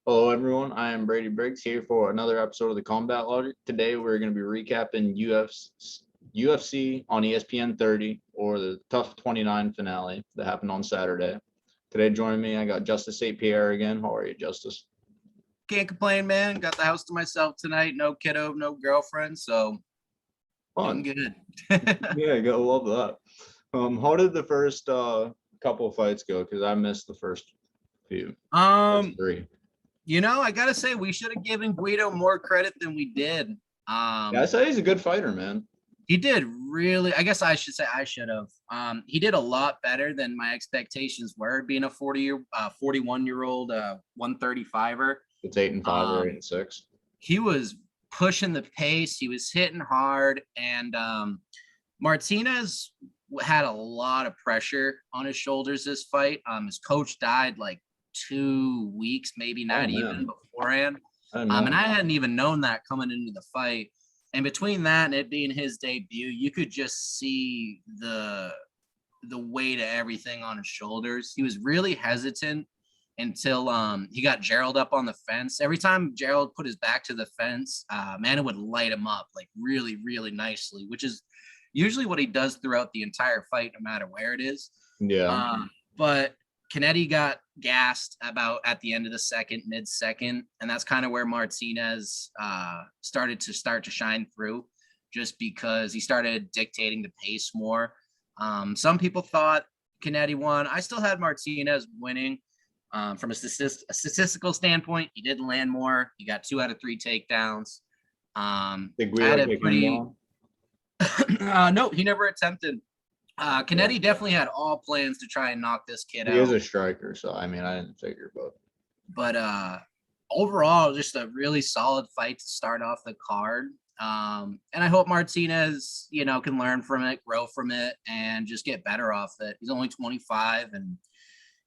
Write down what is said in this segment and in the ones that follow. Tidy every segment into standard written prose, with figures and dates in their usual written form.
Hello, everyone. I am Brady Briggs here for another episode of the Combat Logic. Today, we're going to be recapping UFC on ESPN 30 or the TUF 29 finale that happened on Saturday. Today, joining me, I got Justice St. Pierre again. How are you, Justice? Can't complain, man. Got the house to myself tonight. No kiddo, no girlfriend, so doing Fun. good. Yeah, I gotta love that. How did the first couple of fights go? Because I missed the first few. First three. I gotta say we should have given Guido more credit than we did. Yeah, I say he's a good fighter, man. He did really. I guess I should say I should have. He did a lot better than my expectations were. Being a 41-year-old 135er. It's 8-5 or 8-6. He was pushing the pace. He was hitting hard, and Martinez had a lot of pressure on his shoulders this fight. His coach died like 2 weeks, maybe not even beforehand. And I hadn't even known that coming into the fight. And between that and it being his debut, you could just see the weight of everything on his shoulders. He was really hesitant until he got Gerald up on the fence. Every time Gerald put his back to the fence, man, it would light him up like really, really nicely, which is usually what he does throughout the entire fight, no matter where it is. Yeah. But Kennedy got gassed about at the end of the mid-second, and that's kind of where Martinez started to shine through, just because he started dictating the pace more. Some people thought Kennedy won. I still had Martinez winning. From a statistical standpoint, he did land more. He got 2 out of 3 takedowns. Did Guido kick him down? No, he never attempted. Kennedy definitely had all plans to try and knock this kid out. He is a striker, so I mean, I didn't figure, but overall, just a really solid fight to start off the card. And I hope Martinez, can learn from it, grow from it, and just get better off it. He's only 25, and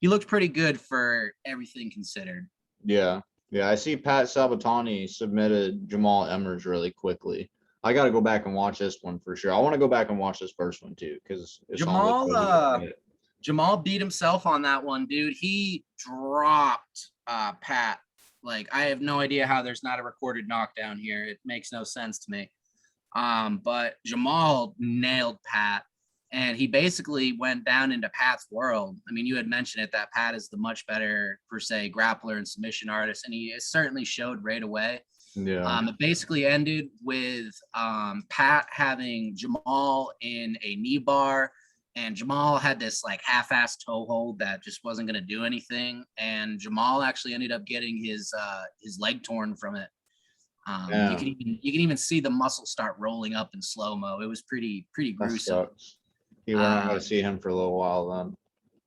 he looked pretty good for everything considered. Yeah. I see Pat Sabatani submitted Jamal Emmers really quickly. I got to go back and watch this one for sure. I want to go back and watch this first one too, because Jamal beat himself on that one, dude. He dropped Pat. Like, I have no idea how there's not a recorded knockdown here. It makes no sense to me. But Jamal nailed Pat, and he basically went down into Pat's world. I mean, you had mentioned it, that Pat is the much better, per se, grappler and submission artist, and he certainly showed right away. Yeah. It basically ended with Pat having Jamal in a knee bar, and Jamal had this like half-ass toe hold that just wasn't going to do anything. And Jamal actually ended up getting his leg torn from it. You can even see the muscle start rolling up in slow-mo. It was pretty gruesome. You weren't going to see him for a little while then.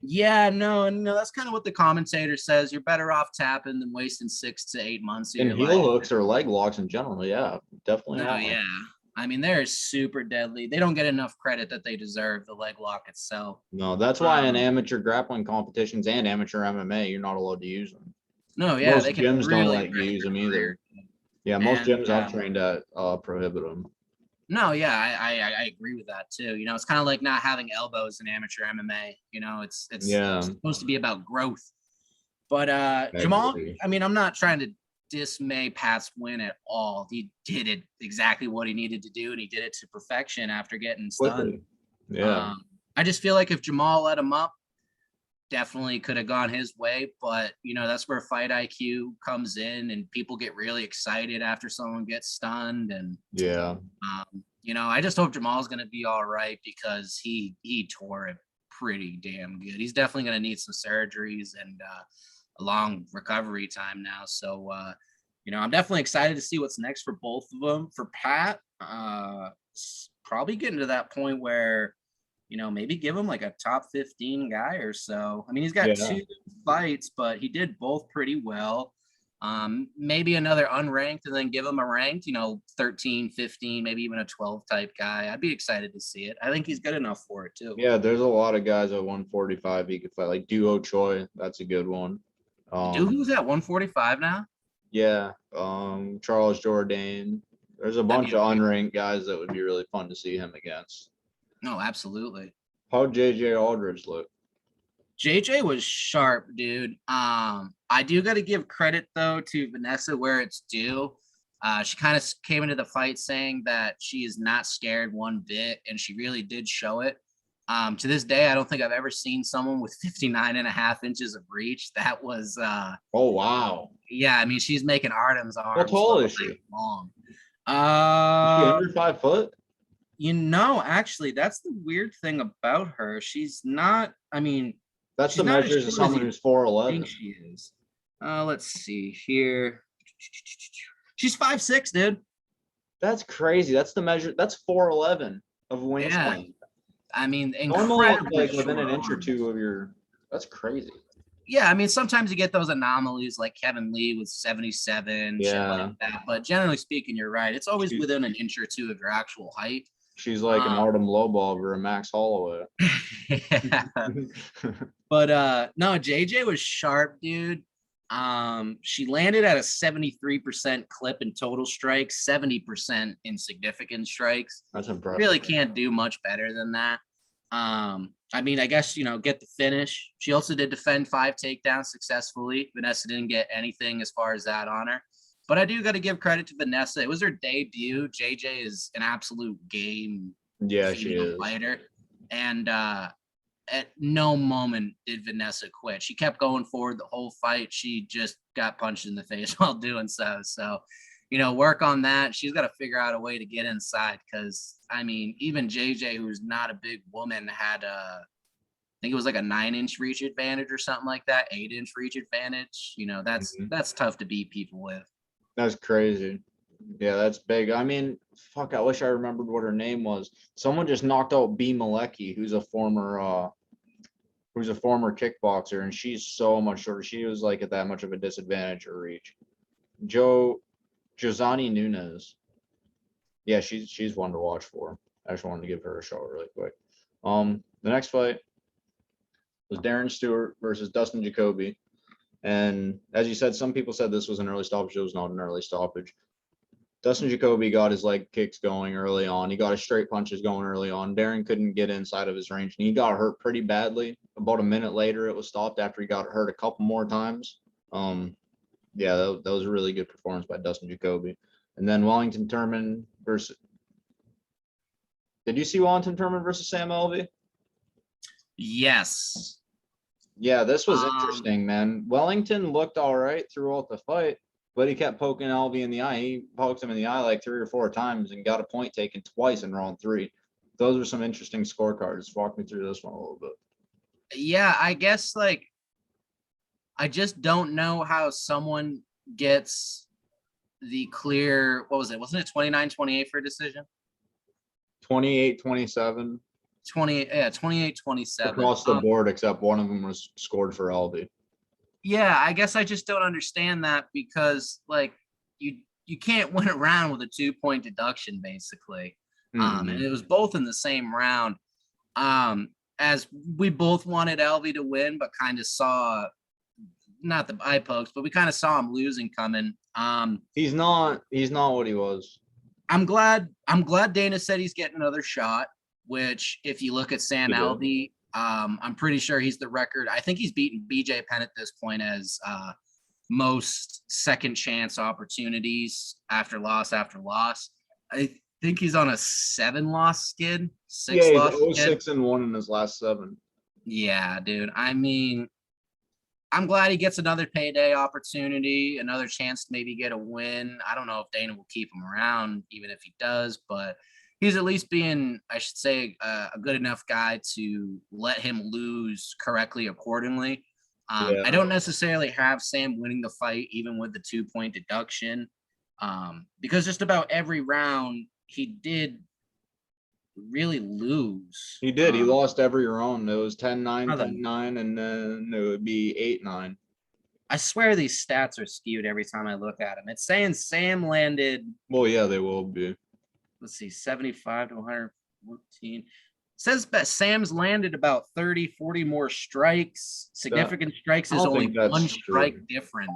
Yeah, no, that's kind of what the commentator says. You're better off tapping than wasting 6 to 8 months of your life. Heel hooks or leg locks in general, yeah, definitely. No, yeah. I mean, they're super deadly. They don't get enough credit that they deserve, the leg lock itself. No, that's why in amateur grappling competitions and amateur MMA, you're not allowed to use them. No, yeah, most gyms don't let you use them either. Yeah, most gyms I've trained at prohibit them. No, yeah, I agree with that too. It's kind of like not having elbows in amateur MMA. It's supposed to be about growth. But Jamal, I mean, I'm not trying to dismay Pat's win at all. He did it exactly what he needed to do, and he did it to perfection after getting stunned. Yeah. I just feel like if Jamal let him up, definitely could have gone his way. But that's where fight IQ comes in, and people get really excited after someone gets stunned. And I just hope Jamal's going to be all right, because he tore it pretty damn good. He's definitely going to need some surgeries and a long recovery time now. So I'm definitely excited to see what's next for both of them. For Pat, probably getting to that point where maybe give him like a top 15 guy or so. I mean, he's got 2 fights, but he did both pretty well. Maybe another unranked and then give him a ranked, 13, 15, maybe even a 12 type guy. I'd be excited to see it. I think he's good enough for it too. Yeah, there's a lot of guys at 145 he could fight, like Duo Choi. That's a good one. Who's at 145 now? Yeah. Charles Jourdain. There's a bunch of unranked guys that would be really fun to see him against. No, absolutely. How'd JJ Aldridge look? JJ was sharp, dude. I do got to give credit though to Vanessa where it's due. She kind of came into the fight saying that she is not scared one bit, and she really did show it. To this day, I don't think I've ever seen someone with 59.5 inches of reach. That was Oh wow. yeah, I mean, she's making Artem's How arms tall look is she? long. Is she under 5 foot? Actually, that's the weird thing about her. She's not, I mean, That's she's the not as measures of short as someone you who's 4'11. think she is. Let's see here. She's 5'6", dude. That's crazy. That's the measure. That's 4'11 of Yeah. wingspan. I mean, Normally it's incredibly like within an short inch or arms. two of your. That's crazy. Yeah, I mean, sometimes you get those anomalies like Kevin Lee with 77, shit Yeah. like that. But generally speaking, you're right. It's always She- within an inch or two of your actual height. She's like an Artem Lobov or a Max Holloway. Yeah. But no, JJ was sharp, dude. She landed at a 73% clip in total strikes, 70% in significant strikes. That's impressive. Really can't do much better than that. I mean, I guess, get the finish. She also did defend 5 takedowns successfully. Vanessa didn't get anything as far as that on her. But I do got to give credit to Vanessa. It was her debut. JJ is an absolute game she is. fighter. And at no moment did Vanessa quit. She kept going forward the whole fight. She just got punched in the face while doing so. So, work on that. She's got to figure out a way to get inside because, I mean, even JJ, who's not a big woman, had I think it was like a 9-inch reach advantage or something like that, 8-inch reach advantage. That's tough to beat people with. That's crazy. Yeah, that's big. I mean, fuck, I wish I remembered what her name was. Someone just knocked out B. Malecki, who's a former kickboxer, and she's so much shorter. She was like at that much of a disadvantage or reach. Josani Nunez. Yeah, she's one to watch for. I just wanted to give her a shout really quick. The next fight was Darren Stewart versus Dustin Jacoby. And as you said, some people said this was an early stoppage. It was not an early stoppage. Dustin Jacoby got his leg kicks going early on. He got his straight punches going early on. Darren couldn't get inside of his range, and he got hurt pretty badly. About a minute later, it was stopped after he got hurt a couple more times. Yeah, that was a really good performance by Dustin Jacoby. And then Wellington Turman versus. Did you see Wellington Turman versus Sam Alvey? Yes. Yeah, this was interesting, man. Wellington looked all right throughout the fight, but he kept poking Alvey in the eye. He poked him in the eye like 3 or 4 times and got a point taken twice in round 3. Those were some interesting scorecards. Walk me through this one a little bit. Yeah, I guess I just don't know how someone gets the clear, what was it? Wasn't it 29-28 for a decision? 28-27. 28-27. Across the board, except one of them was scored for Alvey. Yeah, I guess I just don't understand that because you can't win a round with a 2-point deduction, basically. And it was both in the same round. As we both wanted Alvey to win, but kind of saw not the eye pokes, but we kind of saw him losing coming. He's not what he was. I'm glad Dana said he's getting another shot, which if you look at Sam Alvey, I'm pretty sure he's the record. I think he's beaten BJ Penn at this point as most second chance opportunities after loss. I think he's on a 7-loss skid. 6-loss skid. 0-6-1 in his last 7. Yeah, dude. I mean, I'm glad he gets another payday opportunity, another chance to maybe get a win. I don't know if Dana will keep him around, even if he does, but he's at least being, I should say, a good enough guy to let him lose correctly accordingly. I don't necessarily have Sam winning the fight, even with the 2-point deduction, because just about every round he did really lose. He did. He lost every round. It was 10-9, 10-9, and then it would be 8-9. I swear these stats are skewed every time I look at them. It's saying Sam landed. Well, yeah, they will be. Let's see, 75 to 114. Says that Sam's landed about 30, 40 more strikes. Significant strikes is only one strike different.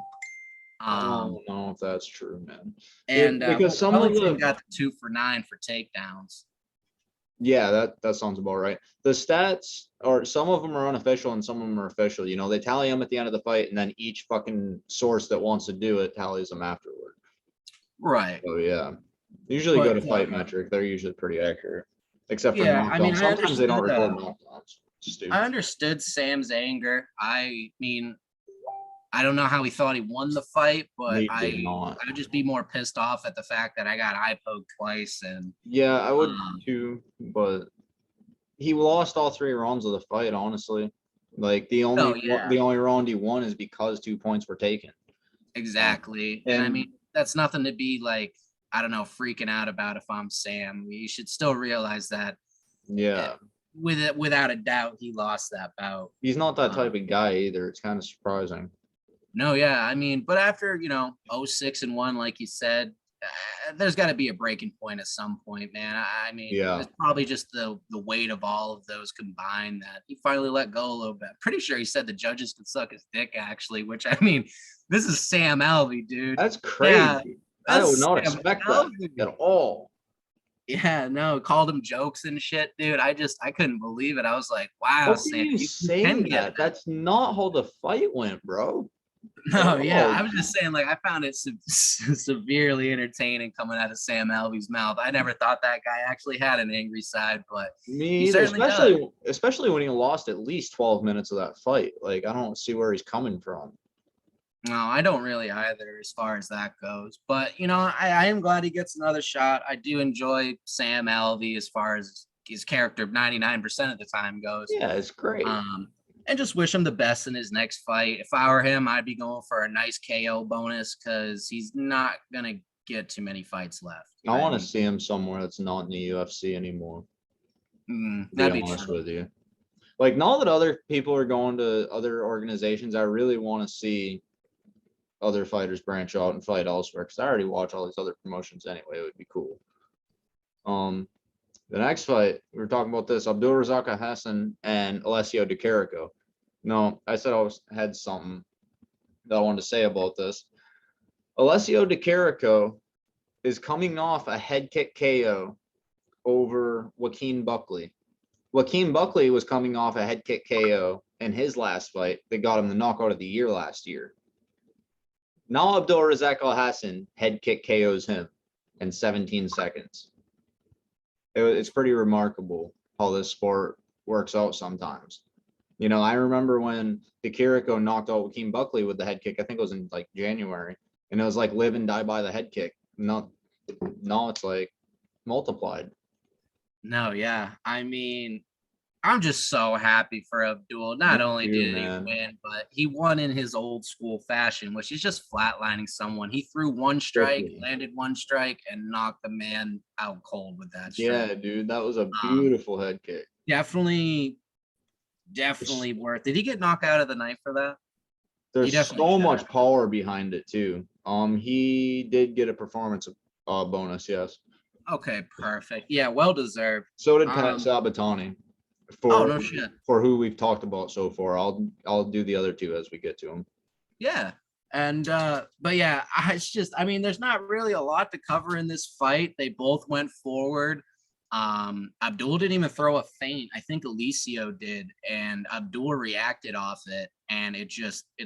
I don't know if that's true, man. And because some of them got the 2 for 9 for takedowns. Yeah, that sounds about right. The stats are, some of them are unofficial and some of them are official. You know, they tally them at the end of the fight, and then each fucking source that wants to do it tallies them afterward. Right. So yeah, usually go But to Fight Metric. They're usually pretty accurate, except for yeah, I mean, knockdowns. Sometimes they don't record knockdowns. I Stupid. understood Sam's anger. I mean, I don't know how he thought he won the fight, but They did not. I would just be more pissed off at the fact that I got eye poked twice. And Yeah, I would too, but he lost all 3 rounds of the fight. Honestly, like the oh only yeah, the only round he won is because 2 points were taken. exactly. And I And mean, that's nothing to be like, I don't know, freaking out about if I'm Sam. You should still realize that yeah, without a doubt, he lost that bout. he's not that type of guy either. It's kind of surprising. No, yeah, I mean, but after 06-1, like you said, there's got to be a breaking point at some point, man. I mean, Yeah, it's probably just the weight of all of those combined that he finally let go a little bit. Pretty sure he said the judges could suck his dick, actually. Which, I mean, this is Sam Alvey, dude. that's crazy. Yeah, I would that's not Sam expect Alvey. that at all. Yeah, no, called him jokes and shit, dude. I couldn't believe it. I was like, wow, How can Sam, you you say can get that? That's not how the fight went, bro. No, yeah, Oh, I was just saying, like, I found it severely entertaining coming out of Sam Alvey's mouth. I never thought that guy actually had an angry side, but me he either. certainly does. Especially when he lost at least 12 minutes of that fight. Like, I don't see where he's coming from. No, I don't really either as far as that goes. But, I am glad he gets another shot. I do enjoy Sam Alvey as far as his character 99% of the time goes. Yeah, it's great. And just wish him the best in his next fight. If I were him, I'd be going for a nice KO bonus because he's not going to get too many fights left. I want to see him somewhere that's not in the UFC anymore. That'd be honest true. with you. Like, now that other people are going to other organizations, I really want to see other fighters branch out and fight elsewhere, because I already watch all these other promotions anyway. It would be cool. The next fight, we were talking about this, Abdul Razakah Hassan and Alessio de Carico. No, I said had something that I wanted to say about this. Alessio de Carico is coming off a head kick KO over Joaquin Buckley. Joaquin Buckley was coming off a head kick KO in his last fight that got him the knockout of the year last year. Now Abdul Razakah Hassan head kick KOs him in 17 seconds. It's pretty remarkable how this sport works out sometimes. I remember when de Carico knocked out Joaquin Buckley with the head kick. I think it was in like January, and it was like live and die by the head kick. No, it's like multiplied. No, yeah. I mean, I'm just so happy for Abdul. Not only did he win, but he won in his old school fashion, which is just flatlining someone. He threw one strike, landed one strike, and knocked the man out cold with that strike. Yeah, dude, that was a beautiful head kick. Definitely worth. Did he get knocked out of the night for that? There's so much power behind it too. He did get a performance bonus, yes. Okay, perfect. Yeah, well deserved. So did Pat Sabatani. For who we've talked about so far. I'll do the other two as we get to them. Yeah. And but yeah, there's not really a lot to cover in this fight. They both went forward. Abdul didn't even throw a feint. I think Alessio did, and Abdul reacted off it, and it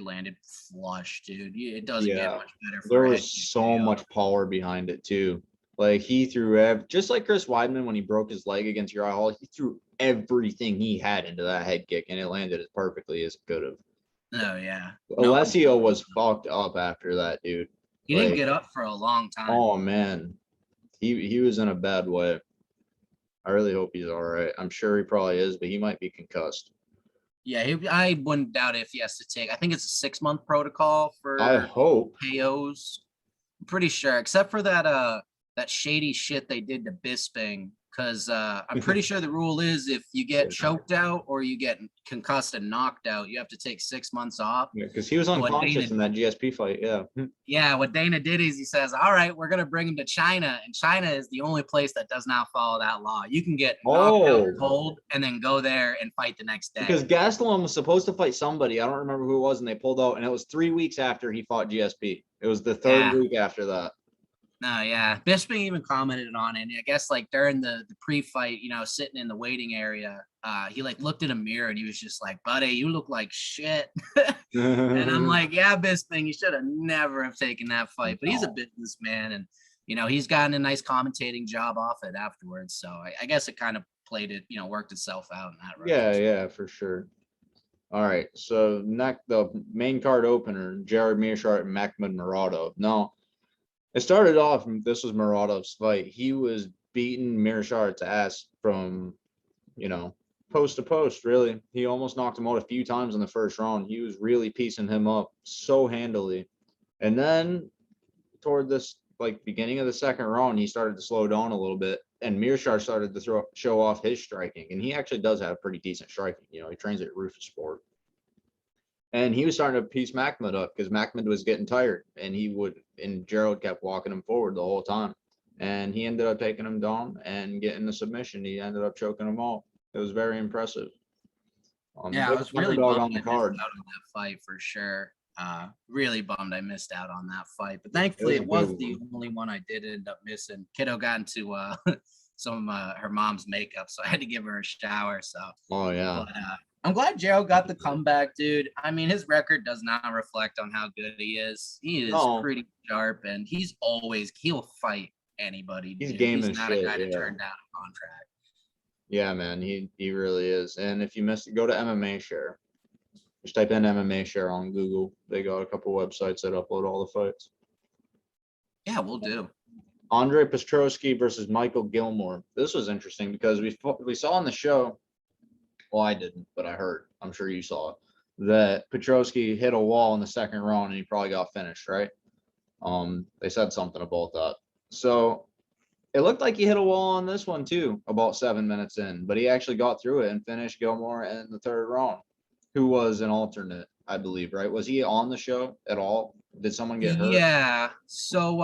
landed flush, dude. It doesn't get much better. There was so much power behind it too. Like, he threw just like Chris Weidman when he broke his leg against Uriah Hall. He threw everything he had into that head kick, and it landed as perfectly as it could have. Oh yeah. Alessio was fucked up after that, dude. He didn't get up for a long time. Oh man, he was in a bad way. I really hope he's all right. I'm sure he probably is, but he might be concussed. Yeah, I wouldn't doubt if he has to take. I think it's a 6-month protocol for. I hope KOs. I'm pretty sure, except for that shady shit they did to Bisping, because I'm pretty sure the rule is if you get choked out or you get concussed and knocked out, you have to take 6 months off. Yeah, because he was unconscious in that GSP fight. Yeah. Yeah, what Dana did is he says, all right, we're going to bring him to China. And China is the only place that does not follow that law. You can get knocked out cold and then go there and fight the next day. Because Gastelum was supposed to fight somebody. I don't remember who it was, and they pulled out. And it was 3 weeks after he fought GSP. It was the third week after that. No, yeah. Bisping even commented on it. And I guess like during the pre-fight, sitting in the waiting area, he like looked in a mirror and he was just like, buddy, you look like shit. And I'm like, yeah, Bisping, you should have never have taken that fight. But he's a businessman and he's gotten a nice commentating job off it afterwards. So I guess it kind of worked itself out in that retrospect. Yeah, for sure. All right. So the main card opener, Jared Mearshart and Makhmud Muradov. No. It started off, this was Muradov's fight. He was beating Mearshart's ass from, post to post, really. He almost knocked him out a few times in the first round. He was really piecing him up so handily. And then toward this, beginning of the second round, he started to slow down a little bit. And Mearshart started to show off his striking. And he actually does have pretty decent striking. He trains at Rufus Sport. And he was starting to piece Makhmud up because Makhmud was getting tired, and Gerald kept walking him forward the whole time. And he ended up taking him down and getting the submission. He ended up choking him out. It was very impressive. I was really bummed on the card. Out on that fight for sure. Really bummed I missed out on that fight, but thankfully it was the only one I did end up missing. Kiddo got into some of her mom's makeup, so I had to give her a shower. So. Oh yeah. But, I'm glad Gerald got the comeback, dude. I mean, his record does not reflect on how good he is. He is pretty sharp, and he'll fight anybody. He's game as shit. He's not a guy to turn down a contract. Yeah, man, he really is. And if you missed it, go to MMA Share. Just type in MMA Share on Google. They got a couple websites that upload all the fights. Yeah, we'll do. Andre Petrosky versus Michael Gilmore. This was interesting because we saw on the show. Well, I didn't, but I heard. I'm sure you saw it. That Petrosky hit a wall in the second round and he probably got finished, right? They said something about that. So it looked like he hit a wall on this one too, about 7 minutes in, but he actually got through it and finished Gilmore in the third round, who was an alternate, I believe, right? Was he on the show at all? Did someone get hurt? Yeah. So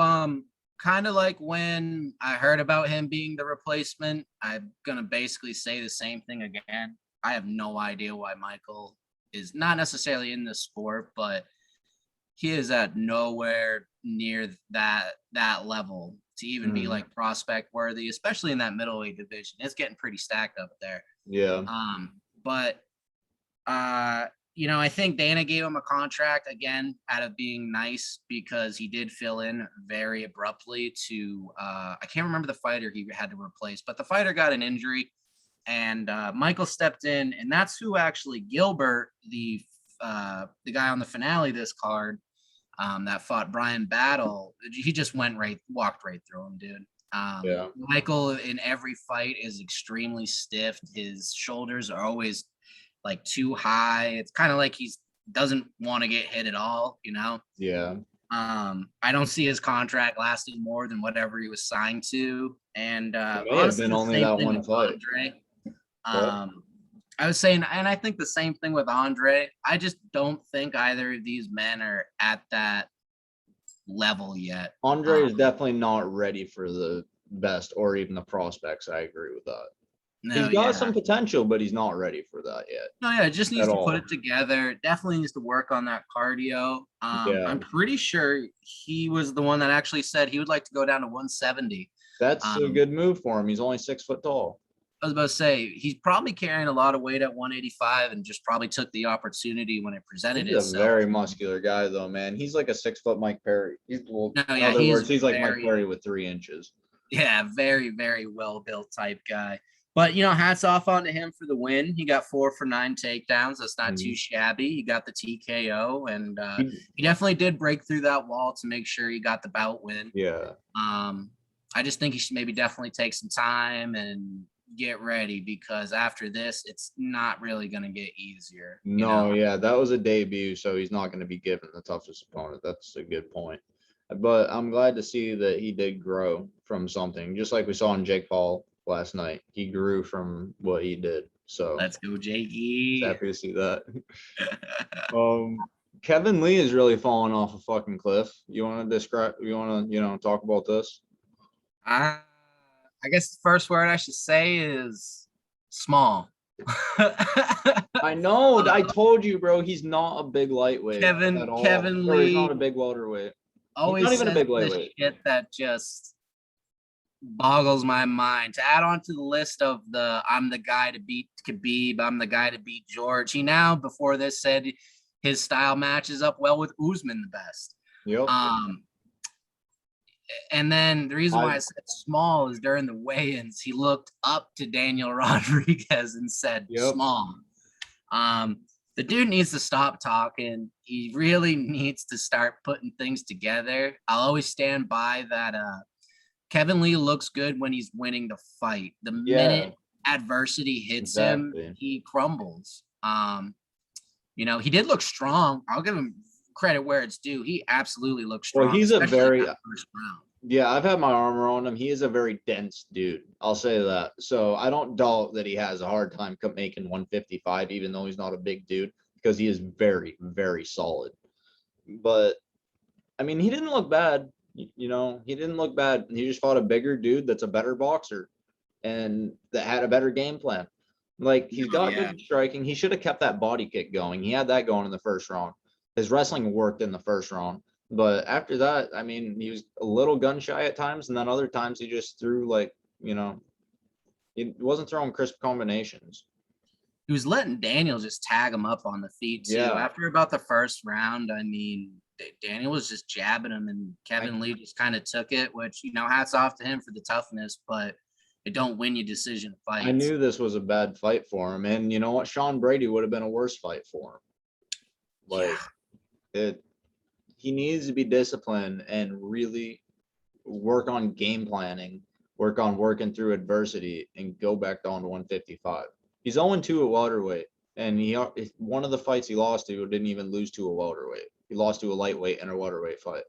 kind of like when I heard about him being the replacement, I'm gonna basically say the same thing again. I have no idea why Michael is not necessarily in the sport, but he is at nowhere near that level to even be like prospect worthy, especially in that middleweight division. It's getting pretty stacked up there. Yeah. But I think Dana gave him a contract again out of being nice because he did fill in very abruptly to I can't remember the fighter he had to replace, but the fighter got an injury. And Michael stepped in, and that's who actually Gilbert, the guy on the finale this card, that fought Brian Battle. He just walked right through him, dude. Yeah. Michael in every fight is extremely stiff. His shoulders are always like too high. It's kind of like he doesn't want to get hit at all, Yeah. I don't see his contract lasting more than whatever he was signed to. And honestly, been only that one fight. Andre. I was saying, and I think the same thing with Andre. I just don't think either of these men are at that level yet. Andre is definitely not ready for the best or even the prospects. I agree with that. No, he's got some potential, but he's not ready for that yet. No, yeah, just needs to put it together. Definitely needs to work on that cardio. I'm pretty sure he was the one that actually said he would like to go down to 170. That's a good move for him. He's only 6 foot tall. I was about to say, he's probably carrying a lot of weight at 185 and just probably took the opportunity when it presented itself. He's a very muscular guy, though, man. He's like a 6 foot Mike Perry. He's like Mike Perry with 3 inches. Yeah, very, very well built type guy. But, hats off onto him for the win. He got 4 for 9 takedowns. That's not too shabby. He got the TKO, and he definitely did break through that wall to make sure he got the bout win. Yeah. I just think he should maybe definitely take some time and get ready because after this, it's not really going to get easier. No, yeah, that was a debut, so he's not going to be given the toughest opponent. That's a good point. But I'm glad to see that he did grow from something, just like we saw in Jake Paul last night. He grew from what he did. So let's go, Jakey. Happy to see that. Kevin Lee is really falling off a fucking cliff. You want to talk about this? I guess the first word I should say is small. I know. I told you, bro. He's not a big lightweight. Kevin Lee. He's not a big welterweight. always not even a says big this lightweight. shit that just boggles my mind. To add on to the list of the I'm the guy to beat Khabib, I'm the guy to beat George. He now, before this, said his style matches up well with Usman the best. Yep. And then the reason why I said small is during the weigh-ins, he looked up to Daniel Rodriguez and said small. The dude needs to stop talking. He really needs to start putting things together. I'll always stand by that. Kevin Lee looks good when he's winning the fight. The minute adversity hits him, he crumbles. You know, he did look strong. I'll give him credit where it's due. He absolutely looks strong. Well, he's a very first round. Yeah, I've had my arm around him. He is a very dense dude. I'll say that. So I don't doubt that he has a hard time making 155, even though he's not a big dude, because he is very, very solid. But I mean, he didn't look bad. You know, he didn't look bad. He just fought a bigger dude that's a better boxer and that had a better game plan. Like, he's got good striking. He should have kept that body kick going. He had that going in the first round. His wrestling worked in the first round. But after that, I mean, he was a little gun shy at times, and then other times he just threw, like, you know, he wasn't throwing crisp combinations. He was letting Daniel just tag him up on the feet too. Yeah. After about the first round, I mean, Daniel was just jabbing him, and Kevin Lee just kind of took it, which, you know, hats off to him for the toughness, but it don't win you decision fights. I knew this was a bad fight for him, and you know what? Sean Brady would have been a worse fight for him. Like, he needs to be disciplined and really work on game planning, work on working through adversity, and go back down to 155. He's 0-2 at welterweight, and one of the fights he lost to didn't even lose to a welterweight. He lost to a lightweight in a welterweight fight.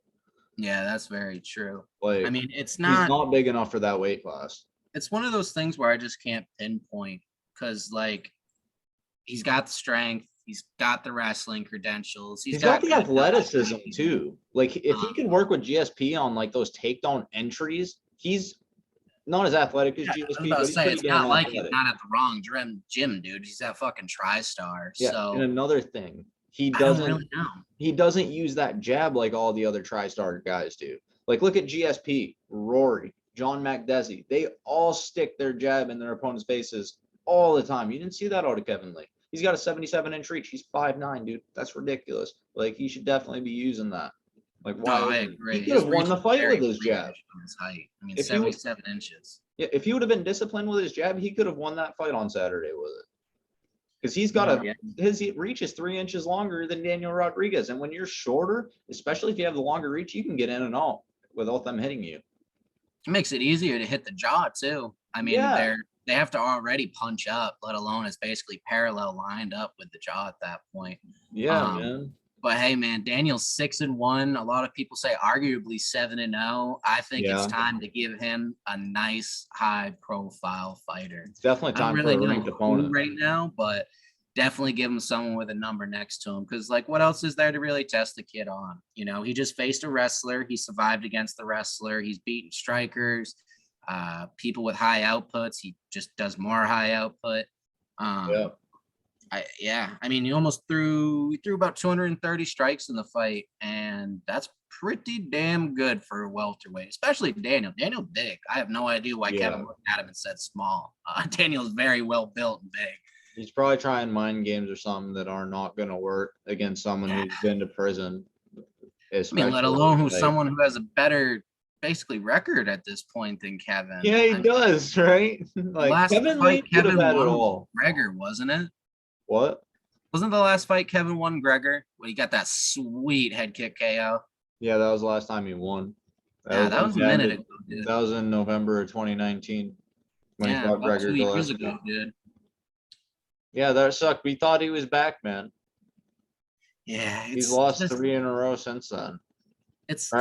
Yeah, that's very true. Like, I mean, he's not big enough for that weight class. It's one of those things where I just can't pinpoint, because, like, he's got the strength. He's got the wrestling credentials. He's got the athleticism too. Like, if he can work with GSP on, like, those takedown entries, he's not as athletic as GSP. I was about to say, it's not like he's not at the wrong gym, dude. He's that fucking TriStar. Yeah, so and another thing, he I don't doesn't really know. He doesn't use that jab like all the other TriStar guys do. Like, look at GSP, Rory, John Makdessi. They all stick their jab in their opponent's faces all the time. You didn't see that out of Kevin Lee. He's got a 77-inch reach. He's 5'9", dude. That's ridiculous. Like, he should definitely be using that. Like, why? No, I agree. He could have won the fight with his jab. His height. I mean, 77 inches. Yeah, if he would have been disciplined with his jab, he could have won that fight on Saturday with it. Because he's got his reach is 3 inches longer than Daniel Rodriguez. And when you're shorter, especially if you have the longer reach, you can get in and out without them hitting you. It makes it easier to hit the jaw too. I mean, they have to already punch up, let alone it's basically parallel lined up with the jaw at that point. Yeah, man. But hey, man, Daniel's 6-1. A lot of people say arguably 7-0. I think it's time to give him a nice high-profile fighter. It's definitely time for a ranked opponent right now, but definitely give him someone with a number next to him, because, like, what else is there to really test the kid on? You know, he just faced a wrestler. He survived against the wrestler. He's beaten strikers, people with high outputs. He just does more high output. I mean, he almost threw about 230 strikes in the fight, and that's pretty damn good for a welterweight, especially Daniel. Daniel big. I have no idea why Kevin looked at him and said small. Daniel's very well built and big. He's probably trying mind games or something that are not going to work against someone who's been to prison. I mean, let alone someone who has a better, basically, record at this point than Kevin. Yeah, he does, right? Like, last Kevin fight, Kevin won it all. Gregor, wasn't it? What? Wasn't the last fight Kevin won Gregor when he got that sweet head kick KO? Yeah, that was the last time he won. That was a minute ago, dude. That was in November of 2019 when he fought Gregor. 2 years ago, dude. Yeah, that sucked. We thought he was back, man. Yeah, he's lost 3 in a row since then. It's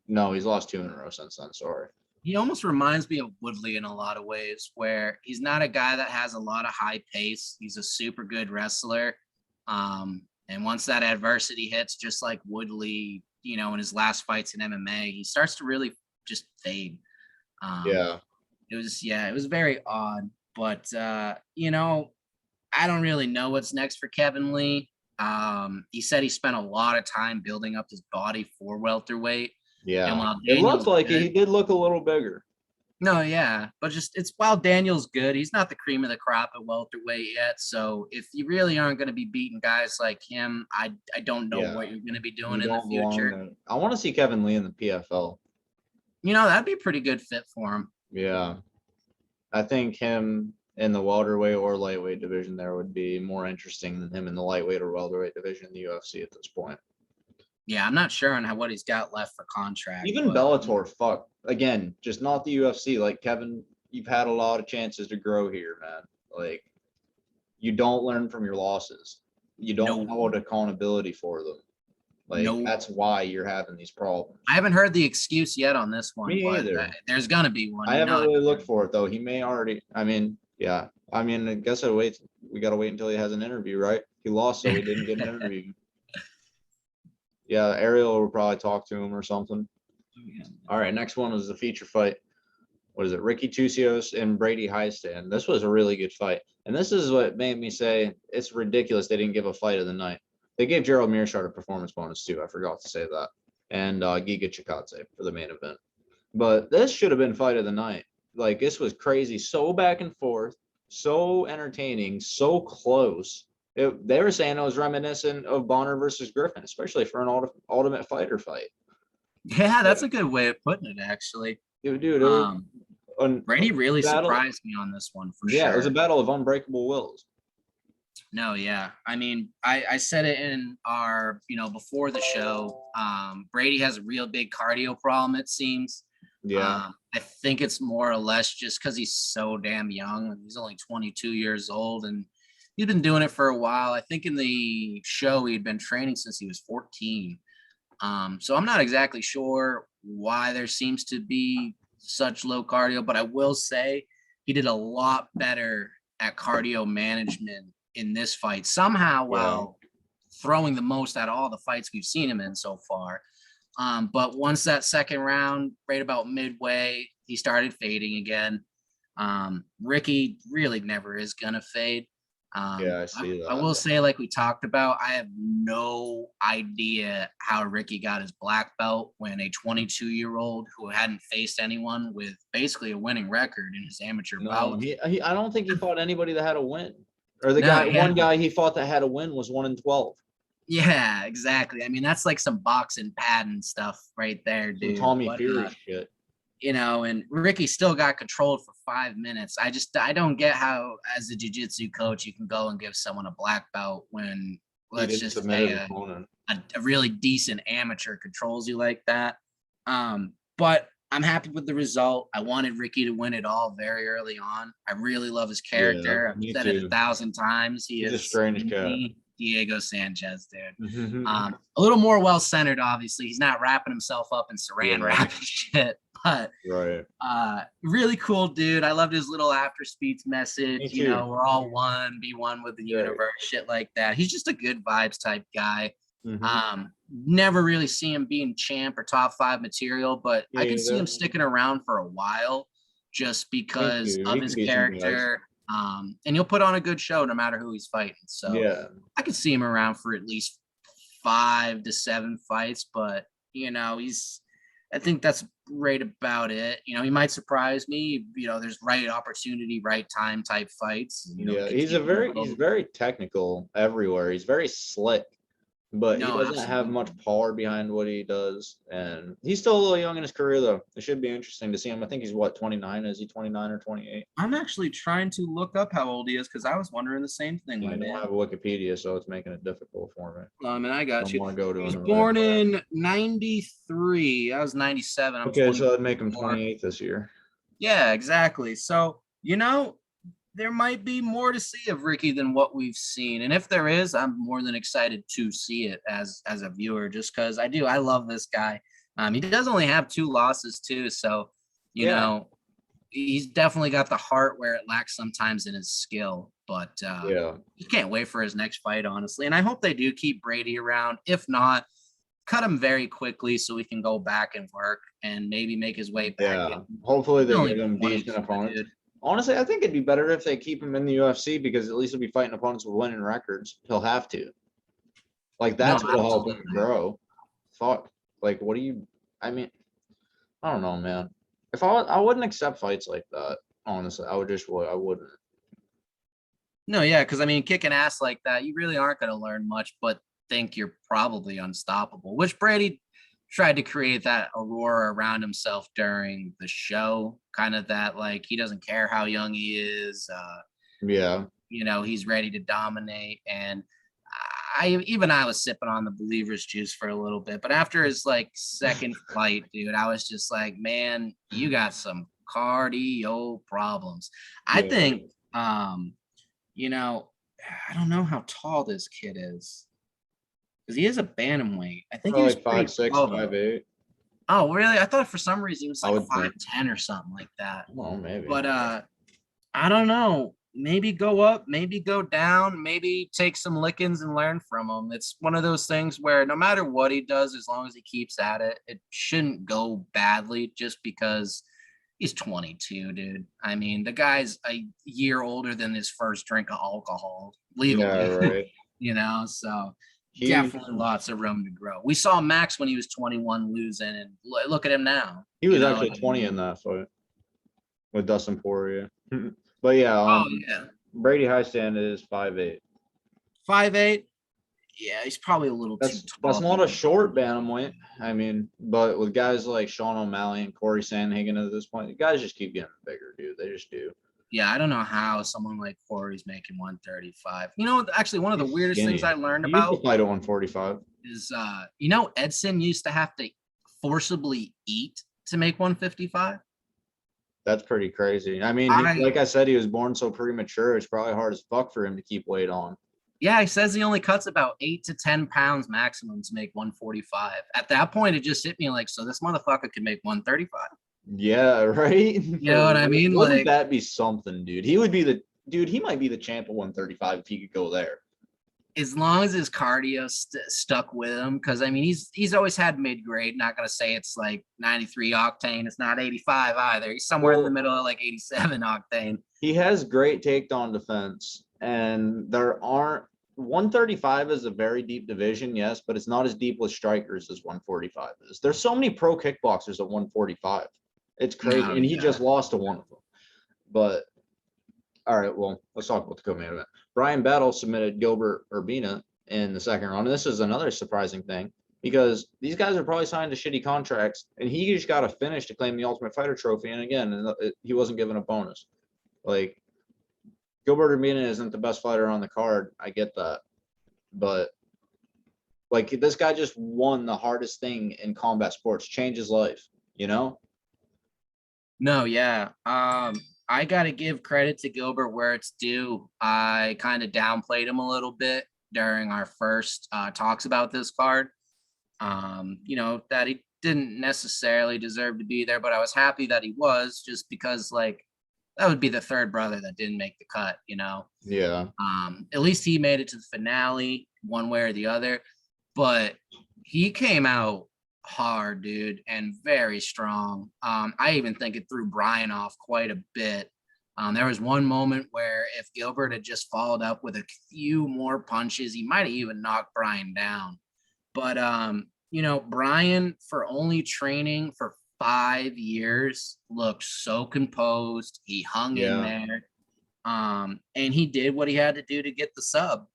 no, he's lost 2 in a row since then. Sorry. He almost reminds me of Woodley in a lot of ways, where he's not a guy that has a lot of high pace. He's a super good wrestler. And once that adversity hits, just like Woodley, you know, in his last fights in MMA, he starts to really just fade. It was very odd. But, you know, I don't really know what's next for Kevin Lee. He said he spent a lot of time building up his body for welterweight. And Yeah. while It looked Daniel's like good, he did look a little bigger. no, yeah, but just it's while Daniel's good, he's not the cream of the crop at welterweight yet. So if you really aren't going to be beating guys like him, I don't know Yeah. what you're going to be You doing in the don't belong future. there. I want to see Kevin Lee in the PFL. That'd be a pretty good fit for him. Yeah. I think him in the welterweight or lightweight division there would be more interesting than him in the lightweight or welterweight division in the UFC at this point. Yeah, I'm not sure on what he's got left for contract. Even Bellator, fuck. Again, just not the UFC. Like, Kevin, you've had a lot of chances to grow here, man. Like, you don't learn from your losses. You don't hold accountability for them. Like, that's why you're having these problems. I haven't heard the excuse yet on this one. Me but either. There's gonna be one. I haven't really looked for it though. He may already. I mean, yeah. I mean, I guess we gotta wait until he has an interview, right? He lost, so he didn't get an interview. Yeah, Ariel will probably talk to him or something. All right, next one was the feature fight. What is it? Ricky Tucios and Brady Heistand. This was a really good fight. And this is what made me say it's ridiculous they didn't give a fight of the night. They gave Gerald Mearshart a performance bonus too. I forgot to say that. And Giga Chikadze for the main event. But this should have been fight of the night. Like, this was crazy. So back and forth. So entertaining. So close. They were saying it was reminiscent of Bonner versus Griffin, especially for an Ultimate Fighter fight. Yeah, that's a good way of putting it, actually. Dude, Brady really surprised me on this one for sure. Yeah, it was a battle of unbreakable wills. No, yeah. I mean, I said it in our, before the show. Brady has a real big cardio problem, it seems. Yeah. I think it's more or less just because he's so damn young. He's only 22 years old and he's been doing it for a while. I think in the show he'd been training since he was 14. So I'm not exactly sure why there seems to be such low cardio, but I will say he did a lot better at cardio management in this fight somehow while throwing the most out of all the fights we've seen him in so far. But once that second round, right about midway, he started fading again. Ricky really never is going to fade. I see that. I will say, like we talked about, I have no idea how Ricky got his black belt when a 22-year-old who hadn't faced anyone with basically a winning record in his amateur bout. I don't think he fought anybody that had a win. Or one guy he fought that had a win was 1-12. Yeah, exactly. I mean, that's like some boxing patent stuff right there, dude. Tommy Fury shit. And Ricky still got controlled for 5 minutes. I don't get how, as a jiu-jitsu coach, you can go and give someone a black belt when, let's just say, a really decent amateur controls you like that. But I'm happy with the result. I wanted Ricky to win it all very early on. I really love his character. I've said it 1,000 times. He's a strange guy. Diego Sanchez, dude. A little more well-centered, obviously. He's not wrapping himself up in saran wrap and shit. But really cool dude. I loved his little after speech message. We're all one, be one with the universe, shit like that. He's just a good vibes type guy. Never really see him being champ or top 5 material, but I can see him sticking around for a while just because of his character. And he'll put on a good show no matter who he's fighting. So I could see him around for at least 5 to 7 fights, but I think that's right about it. He might surprise me. There's right opportunity, right time type fights. He's very technical everywhere. He's very slick, but he doesn't have much power behind what he does. And he's still a little young in his career, though. It should be interesting to see him. I think he's 29? Is he 29 or 28? I'm actually trying to look up how old he is because I was wondering the same thing. I don't have a Wikipedia, so it's making it difficult for me. I got you. He was born in 93. I was 97. Okay, so that'd make him 28 this year. Yeah, exactly. So, there might be more to see of Ricky than what we've seen. And if there is, I'm more than excited to see it as a viewer, just because I love this guy. He does only have 2 losses too. So, he's definitely got the heart where it lacks sometimes in his skill, but you can't wait for his next fight, honestly. And I hope they do keep Brady around. If not, cut him very quickly so we can go back and work and maybe make his way back. Yeah, hopefully they give him decent opponents. Honestly, I think it'd be better if they keep him in the UFC because at least he'll be fighting opponents with winning records. He'll have to. Like, that's what'll help him grow. Fuck. Like, I mean, I don't know, man. If I wouldn't accept fights like that, honestly. I wouldn't. No, yeah, because I mean, kicking ass like that, you really aren't going to learn much, but think you're probably unstoppable. Which Brady tried to create that aurora around himself during the show, kind of that like he doesn't care how young he is. Yeah. He's ready to dominate. And I was sipping on the believer's juice for a little bit, but after his like second fight, dude, I was just like, man, you got some cardio problems. I Yeah. think, I don't know how tall this kid is because he is a bantamweight. I think he was Like pretty 5'6", tall, though. 5'8". Oh, really? I thought for some reason he was I like would think. 5'10" or something like that. Well, maybe. But I don't know. Maybe go up, maybe go down, maybe take some lickings and learn from him. It's one of those things where no matter what he does, as long as he keeps at it, it shouldn't go badly just because he's 22, dude. I mean, the guy's a year older than his first drink of alcohol legally, Yeah, right. So He definitely lots of room to grow. We saw Max when he was 21 losing, and look at him now. he was actually 20 in that fight with Dustin Poirier. But yeah, Oh, yeah. Brady Highstand is 5'8". 5'8". Yeah, he's probably a little too tall. That's not a short bantamweight. I mean, but with guys like Sean O'Malley and Corey Sandhagen at this point, the guys just keep getting bigger, dude. They just do. Yeah, I don't know how someone like Corey's making 135. Actually, one of the weirdest things I learned He used about to fight at 145 is, Edson used to have to forcibly eat to make 155. That's pretty crazy. I mean, like I said, he was born so premature. It's probably hard as fuck for him to keep weight on. Yeah, he says he only cuts about 8 to 10 pounds maximum to make 145. At that point, it just hit me like, so this motherfucker could make 135. Yeah, right. You know what I mean? Wouldn't Like, that be something, dude? He would be the dude. He might be the champ of 135 if he could go there. As long as his cardio stuck with him, because I mean, he's always had mid grade. Not gonna say it's like 93 octane. It's not 85 either. He's somewhere in the middle of like 87 octane. He has great takedown defense, and there aren't 135 is a very deep division, yes, but it's not as deep with strikers as 145 is. There's so many pro kickboxers at 145. It's crazy, and he just lost to one of them. But all right, well, let's talk about the co-main event. Brian Battle submitted Gilbert Urbina in the second round. And this is another surprising thing because these guys are probably signed to shitty contracts, and he just got a finish to claim the Ultimate Fighter trophy. And again, he wasn't given a bonus. Like, Gilbert Urbina isn't the best fighter on the card. I get that. But, like, this guy just won the hardest thing in combat sports, changed his life, you know? No, yeah. I got to give credit to Gilbert where it's due. I kind of downplayed him a little bit during our first talks about this card. That he didn't necessarily deserve to be there, but I was happy that he was just because, like, that would be the third brother that didn't make the cut, Yeah. At least he made it to the finale one way or the other, but he came out hard, dude, and very strong. I even think it threw Brian off quite a bit. There was one moment where if Gilbert had just followed up with a few more punches, he might have even knocked Brian down. But Brian, for only training for 5 years, looked so composed. He hung in there. And he did what he had to do to get the sub.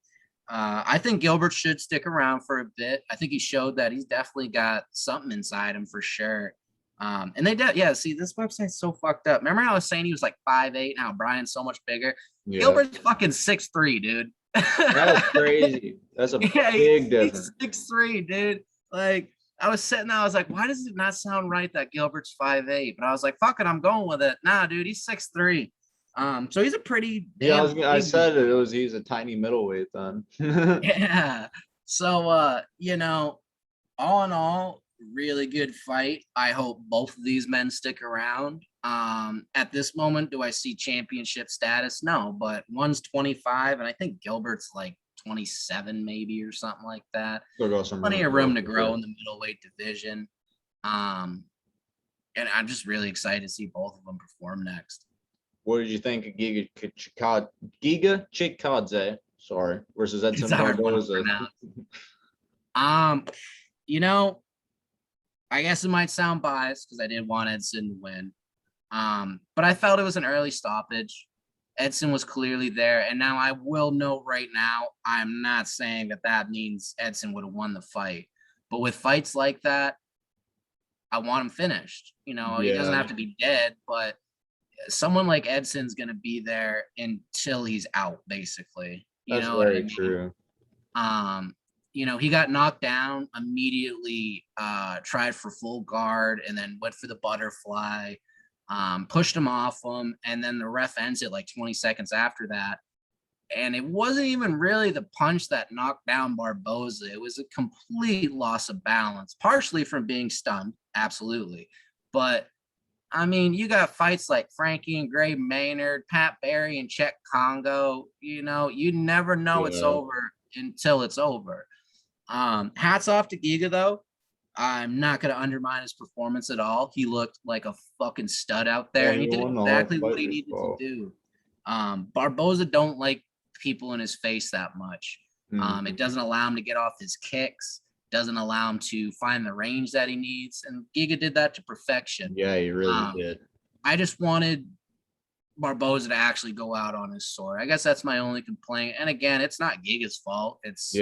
I think Gilbert should stick around for a bit. I think he showed that he's definitely got something inside him for sure. And see, this website's so fucked up. Remember how I was saying he was like 5'8" and how Brian's so much bigger? Yeah. Gilbert's fucking 6'3", dude. That's crazy. That's a big difference. He's 6'3", dude. Like, I was sitting there, I was like, why does it not sound right that Gilbert's 5'8"? But I was like, fuck it, I'm going with it. Nah, dude, he's 6'3". So he's a pretty damn I said he's a tiny middleweight then. Yeah. So all in all, really good fight. I hope both of these men stick around. At this moment, do I see championship status? No, but one's 25, and I think Gilbert's like 27 maybe or something like that. Plenty of room to grow in the middleweight division. And I'm just really excited to see both of them perform next. What did you think of Giga Chikadze? Sorry, versus Edson Barboza? I guess it might sound biased because I did want Edson to win. But I felt it was an early stoppage. Edson was clearly there. And now I will note right now, I'm not saying that means Edson would have won the fight. But with fights like that, I want him finished. You know, he doesn't Yeah, have to be dead, but someone like Edson's going to be there until he's out, basically. You that's know what I very mean? true. He got knocked down, immediately tried for full guard and then went for the butterfly, pushed him off him, and then the ref ends it like 20 seconds after that. And it wasn't even really the punch that knocked down Barboza. It was a complete loss of balance, partially from being stunned, absolutely. But I mean, you got fights like Frankie and Gray Maynard, Pat Barry and Czech Congo. You know, you never know it's over until it's over. Hats off to Giga though. I'm not going to undermine his performance at all. He looked like a fucking stud out there, and he did exactly what he needed to do. Barboza don't like people in his face that much. It doesn't allow him to get off his kicks, doesn't allow him to find the range that he needs, and Giga did that to perfection. Yeah, he really did. I just wanted Barboza to actually go out on his sword. I guess that's my only complaint. And again, it's not Giga's fault. It's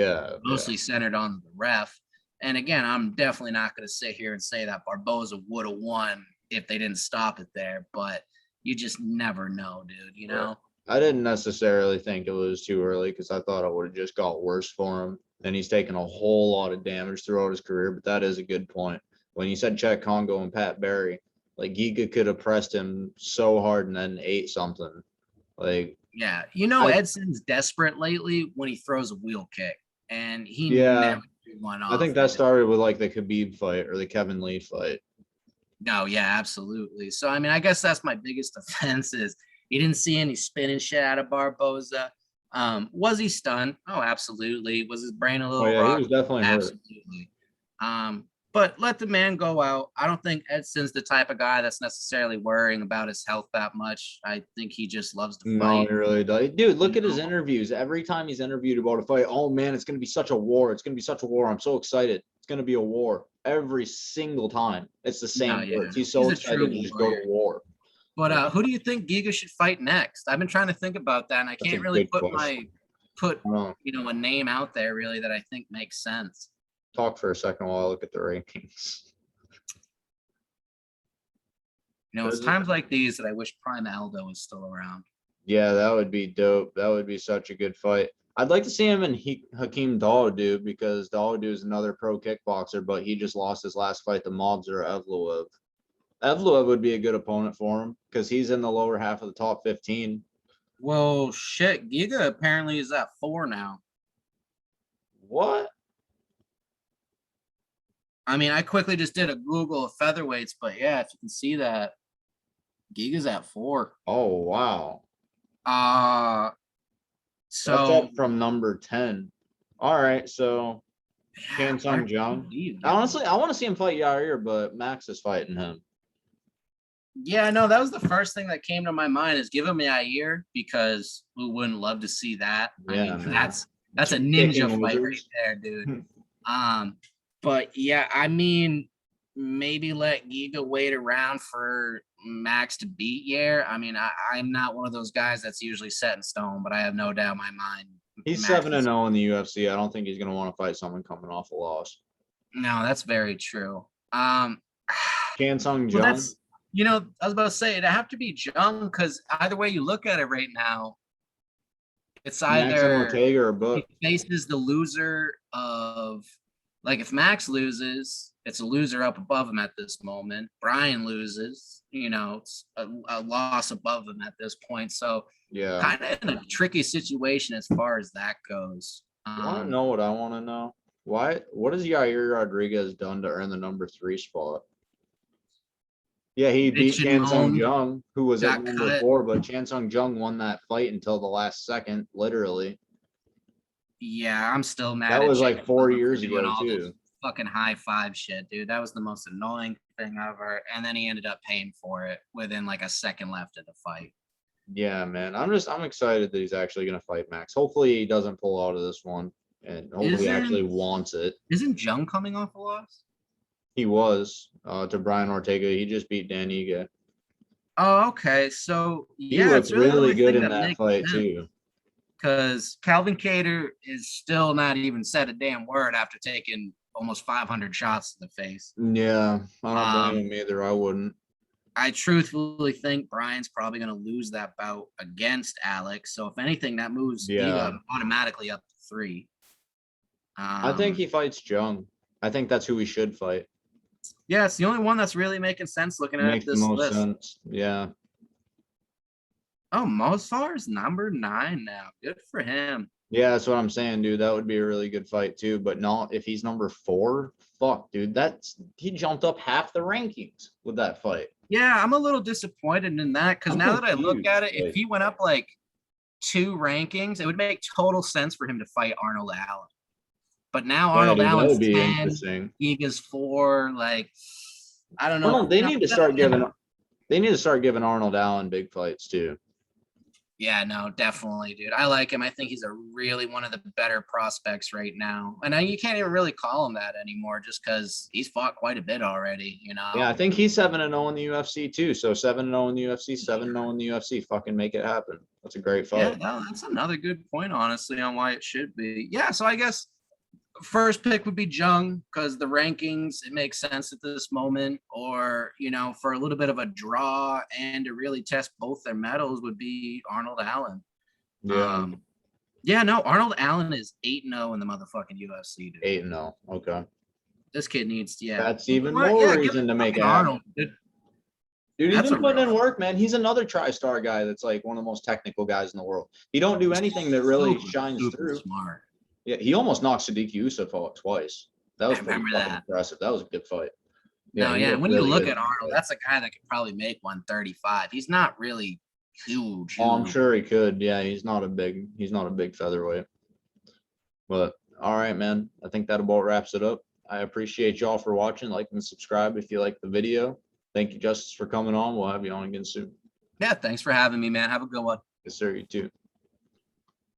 mostly centered on the ref. And again, I'm definitely not going to sit here and say that Barboza would have won if they didn't stop it there. But you just never know, dude, you know? I didn't necessarily think it was too early because I thought it would have just got worse for him. And he's taken a whole lot of damage throughout his career. But that is a good point. When you said Czech Congo and Pat Barry, like Giga could have pressed him so hard and then ate something. Like, yeah, Edson's desperate lately when he throws a wheel kick, and he never won off. I think that started with like the Khabib fight or the Kevin Lee fight. No, yeah, absolutely. So I mean, I guess that's my biggest offense is he didn't see any spinning shit out of Barboza. Was he stunned? Oh, absolutely. Was his brain a little rock? He was definitely absolutely. But let the man go out. I don't think Edson's the type of guy that's necessarily worrying about his health that much. I think he just loves to fight. No, he really does. Dude, look at his interviews. Every time he's interviewed about a fight, oh man, it's going to be such a war. It's going to be such a war. I'm so excited. It's going to be a war. Every single time. It's the same words. He's so excited to just go to war. But who do you think Giga should fight next? I've been trying to think about that, and I can't really put a name out there really that I think makes sense. Talk for a second while I look at the rankings. It's times like these that I wish Prime Aldo was still around. Yeah, that would be dope. That would be such a good fight. I'd like to see him and Hakeem Dawodu because Dawodu is another pro kickboxer, but he just lost his last fight to Movsar Evloev. Evloev would be a good opponent for him because he's in the lower half of the top 15. Well, shit, Giga apparently is at 4 now. What? I mean, I quickly just did a Google of featherweights, but yeah, if you can see that, Giga's at 4. Oh, wow. So that's up from number 10. All right, so Chan Sung Jung. Honestly, I want to see him fight Yair, but Max is fighting him. Yeah, no, that was the first thing that came to my mind is give him Yair because we wouldn't love to see that. Yeah, I mean, that's a ninja fight right there, dude. But yeah, I mean, maybe let Giga wait around for Max to beat Yair. I mean, I'm not one of those guys that's usually set in stone, but I have no doubt in my mind. He's 7-0 in the UFC. I don't think he's going to want to fight someone coming off a loss. No, that's very true. Chan Sung Jung. I was about to say it'd have to be Jung because either way you look at it right now, it's either Ortega or Book. He faces the loser of, like, if Max loses, it's a loser up above him at this moment. Brian loses, it's a loss above him at this point. So yeah, kind of in a tricky situation as far as that goes. You want to know what I want to know? What has Yair Rodriguez done to earn the number 3 spot? Yeah, he beat Chan Sung Jung, who was at number 4, but Chan Sung Jung won that fight until the last second, literally. Yeah, I'm still mad. That was like 4 years ago, too. Fucking high five shit, dude. That was the most annoying thing ever. And then he ended up paying for it within like a second left of the fight. Yeah, man. I'm excited that he's actually going to fight Max. Hopefully he doesn't pull out of this one and hopefully he actually wants it. Isn't Jung coming off a loss? He was to Brian Ortega. He just beat Dan Ige. Oh, okay. So He yeah, looked it's really the really only good thing in that that makes fight sense too. because Calvin Kattar is still not even said a damn word after taking almost 500 shots to the face. Yeah, I don't blame Um, him either. I wouldn't. I truthfully think Brian's probably going to lose that bout against Alex. So if anything, that moves Yeah, Giga automatically up to 3. I think Um, he fights Jung. I think that's who he should fight. yeah, it's the only one that's really making sense looking It at makes the this most list. sense. Yeah. Oh, Mosfar is number 9 now. Good for him. Yeah, that's what I'm saying, dude. That would be a really good fight too. But not if he's number 4. Fuck, dude. He jumped up half the rankings with that fight. Yeah, I'm a little disappointed in that because I'm now that I look confused. at it, if Like, he went up like 2 rankings, it would make total sense for him to fight Arnold Allen. But now yeah, Arnold dude, that Allen's would be 10, interesting. Giga's 4. Like, I don't know. Arnold, they need to start giving Arnold Allen big fights too. Yeah, no, definitely, dude. I like him. I think he's a really one of the better prospects right now. And you can't even really call him that anymore just because he's fought quite a bit already, you Yeah, know? I think he's 7-0 in the UFC too. So 7-0 in the UFC, 7-0 in the UFC. Fucking make it happen. That's a great Yeah, fight. no, that's another good point, honestly, on why it should be. Yeah, so I guess first pick would be Jung because the rankings, it makes sense at this moment. Or, for a little bit of a draw and to really test both their metals would be Arnold Allen. Yeah, Yeah, no, Arnold Allen is 8-0 in the motherfucking UFC, dude. 8-0. Okay, This kid needs to, yeah. that's You know even what? more Yeah, give reason it to make fucking it Arnold, happen. dude. Dude, he's That's a been putting real in work, man. He's another tri-star guy that's like one of the most technical guys in the world. He don't do anything that really super, shines super through. smart. Yeah, he almost knocked Sadiq Yusuff out twice. That I was pretty remember fucking that. impressive. That was a good fight. Yeah, No, he yeah. looked When you really look good at in that Arnold, fight. that's a guy that could probably make 135. He's not really huge, Oh, I'm huge. sure he could. Yeah, he's not a big featherweight. But all right, man. I think that about wraps it up. I appreciate y'all for watching. Like and subscribe if you like the video. Thank you, Justice, for coming on. We'll have you on again soon. Yeah, thanks for having me, man. Have a good one. Yes, sir. You too.